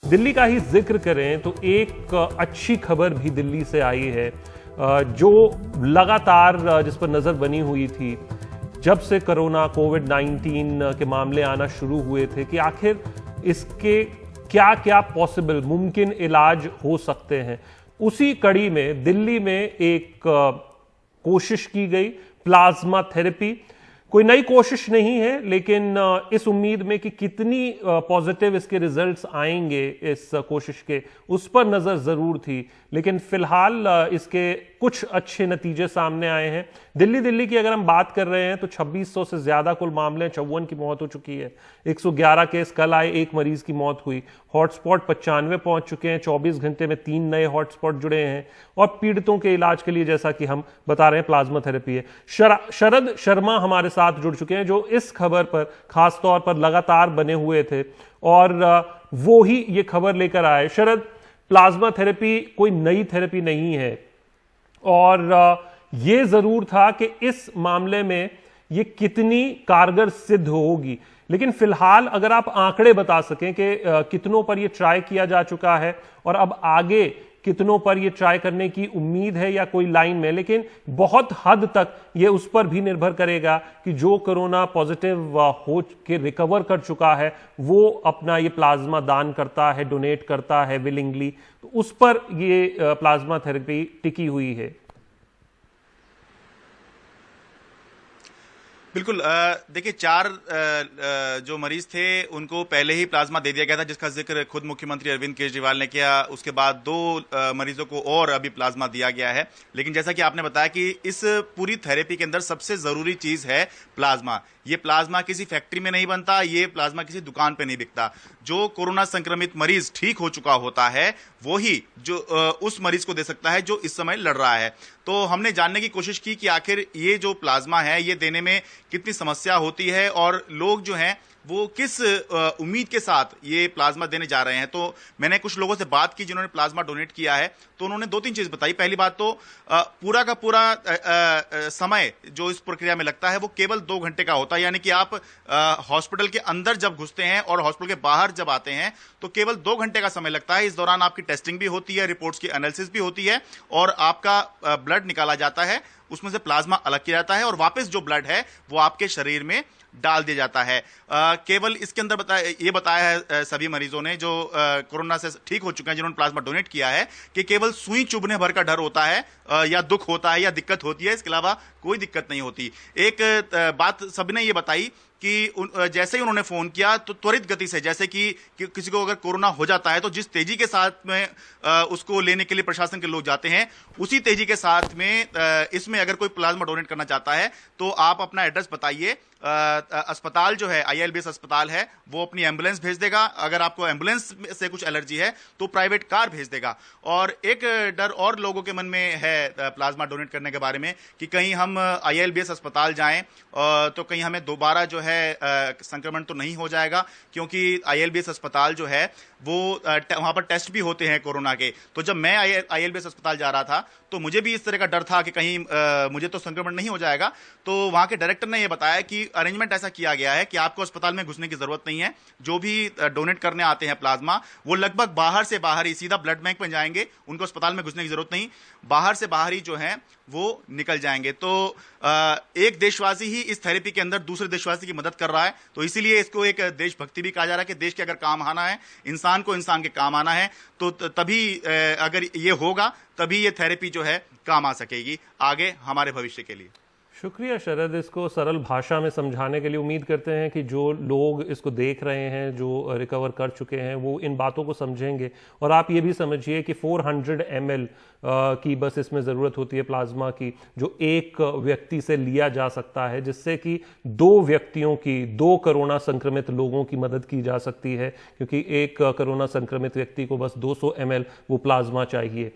दिल्ली का ही जिक्र करें तो एक अच्छी खबर भी दिल्ली से आई है, जो लगातार जिस पर नजर बनी हुई थी जब से कोरोना कोविड-19 के मामले आना शुरू हुए थे कि आखिर इसके क्या क्या पॉसिबल मुमकिन इलाज हो सकते हैं। उसी कड़ी में दिल्ली में एक कोशिश की गई प्लाज्मा थेरेपी। कोई नई कोशिश नहीं है, लेकिन इस उम्मीद में कि कितनी पॉजिटिव इसके रिजल्ट्स आएंगे इस कोशिश के, उस पर नजर जरूर थी। लेकिन फिलहाल इसके कुछ अच्छे नतीजे सामने आए हैं। दिल्ली की अगर हम बात कर रहे हैं तो 2600 से ज्यादा कुल मामले, 54 की मौत हो चुकी है, 111 केस कल आए, एक मरीज की मौत हुई। हॉटस्पॉट 95 पहुंच चुके हैं, 24 घंटे में 3 नए हॉटस्पॉट जुड़े हैं और पीड़ितों के इलाज के लिए जैसा कि हम बता रहे हैं प्लाज्मा थेरेपी है। शरद शर्मा हमारे साथ जुड़ चुके हैं, जो इस खबर पर खासतौर पर लगातार बने हुए थे और वो ही ये खबर लेकर आए। शरद, प्लाज्मा थेरेपी कोई नई थेरेपी नहीं है और ये जरूर था कि इस मामले में ये कितनी कारगर सिद्ध होगी, लेकिन फिलहाल अगर आप आंकड़े बता सकें कि कितनों पर ये ट्राई किया जा चुका है और अब आगे कितनों पर ये ट्राई करने की उम्मीद है या कोई लाइन में। लेकिन बहुत हद तक ये उस पर भी निर्भर करेगा कि जो कोरोना पॉजिटिव हो के रिकवर कर चुका है वो अपना ये प्लाज्मा दान करता है, डोनेट करता है विलिंगली, तो उस पर ये प्लाज्मा थेरेपी टिकी हुई है। बिल्कुल। देखिए, 4 जो मरीज थे उनको पहले ही प्लाज्मा दे दिया गया था, जिसका जिक्र खुद मुख्यमंत्री अरविंद केजरीवाल ने किया। उसके बाद 2 मरीजों को और अभी प्लाज्मा दिया गया है। लेकिन जैसा कि आपने बताया कि इस पूरी थेरेपी के अंदर सबसे जरूरी चीज है प्लाज्मा। ये प्लाज्मा किसी फैक्ट्री में नहीं बनता, ये प्लाज्मा किसी दुकान पे नहीं बिकता। जो कोरोना संक्रमित मरीज ठीक हो चुका होता है वो ही जो उस मरीज को दे सकता है जो इस समय लड़ रहा है। तो हमने जानने की कोशिश की कि आखिर ये जो प्लाज्मा है ये देने में कितनी समस्या होती है और लोग जो हैं वो किस उम्मीद के साथ ये प्लाज्मा देने जा रहे हैं। तो मैंने कुछ लोगों से बात की जिन्होंने प्लाज्मा डोनेट किया है, तो उन्होंने 2-3 चीज बताई। पहली बात तो पूरा का पूरा समय जो इस प्रक्रिया में लगता है वो केवल 2 घंटे का होता है। यानी कि आप हॉस्पिटल के अंदर जब घुसते हैं और हॉस्पिटल के बाहर जब आते हैं तो केवल 2 घंटे का समय लगता है। इस दौरान आपकी टेस्टिंग भी होती है, रिपोर्ट्स की एनालिसिस भी होती है और आपका ब्लड निकाला जाता है, उसमें से प्लाज्मा अलग किया जाता है और वापस जो ब्लड है वो आपके शरीर में डाल दिया जाता है। केवल इसके अंदर बताया है सभी मरीजों ने जो कोरोना से ठीक हो चुके हैं, जिन्होंने प्लाज्मा डोनेट किया है, कि केवल सुई चुभने भर का डर होता है या दुख होता है या दिक्कत होती है, इसके अलावा कोई दिक्कत नहीं होती। एक बात सभी ने ये बताई कि जैसे ही उन्होंने फोन किया तो त्वरित गति से, जैसे कि किसी को अगर कोरोना हो जाता है तो जिस तेजी के साथ में उसको लेने के लिए प्रशासन के लोग जाते हैं, उसी तेजी के साथ में इसमें अगर कोई प्लाज्मा डोनेट करना चाहता है तो आप अपना एड्रेस बताइए। अस्पताल जो है ILBS अस्पताल है, वो अपनी एम्बुलेंस भेज देगा। अगर आपको एम्बुलेंस से कुछ एलर्जी है तो प्राइवेट कार भेज देगा। और एक डर और लोगों के मन में है प्लाज्मा डोनेट करने के बारे में कि कहीं हम ILBS अस्पताल जाएं तो कहीं हमें दोबारा जो है संक्रमण तो नहीं हो जाएगा, क्योंकि ILBS अस्पताल जो है वो वहां पर टेस्ट भी होते हैं कोरोना के। तो जब मैं ILBS अस्पताल जा रहा था तो मुझे भी इस तरह का डर था कि कहीं मुझे तो संक्रमण नहीं हो जाएगा। तो वहां के डायरेक्टर ने यह बताया कि अरेंजमेंट ऐसा किया गया है कि आपको अस्पताल में घुसने की जरूरत नहीं है। जो भी डोनेट करने आते हैं प्लाज्मा, वो लगभग बाहर से बाहर ही सीधा ब्लड बैंक में जाएंगे, उनको अस्पताल में घुसने की जरूरत नहीं, बाहर से बाहर ही जो है वो निकल जाएंगे। तो एक देशवासी ही इस थेरेपी के अंदर दूसरे देशवासी की मदद कर रहा है, तो इसीलिए इसको एक देशभक्ति भी कहा जा रहा है कि देश के अगर काम आना है, इंसान को इंसान के काम आना है, तो तभी अगर ये होगा तभी ये थेरेपी जो है काम आ सकेगी आगे हमारे भविष्य के लिए। शुक्रिया शरद, इसको सरल भाषा में समझाने के लिए। उम्मीद करते हैं कि जो लोग इसको देख रहे हैं, जो रिकवर कर चुके हैं, वो इन बातों को समझेंगे। और आप ये भी समझिए कि 400 ml की बस इसमें ज़रूरत होती है प्लाज्मा की, जो एक व्यक्ति से लिया जा सकता है, जिससे कि 2 व्यक्तियों की, 2 कोरोना संक्रमित लोगों की मदद की जा सकती है, क्योंकि एक कोरोना संक्रमित व्यक्ति को बस 200 ml वो प्लाज्मा चाहिए।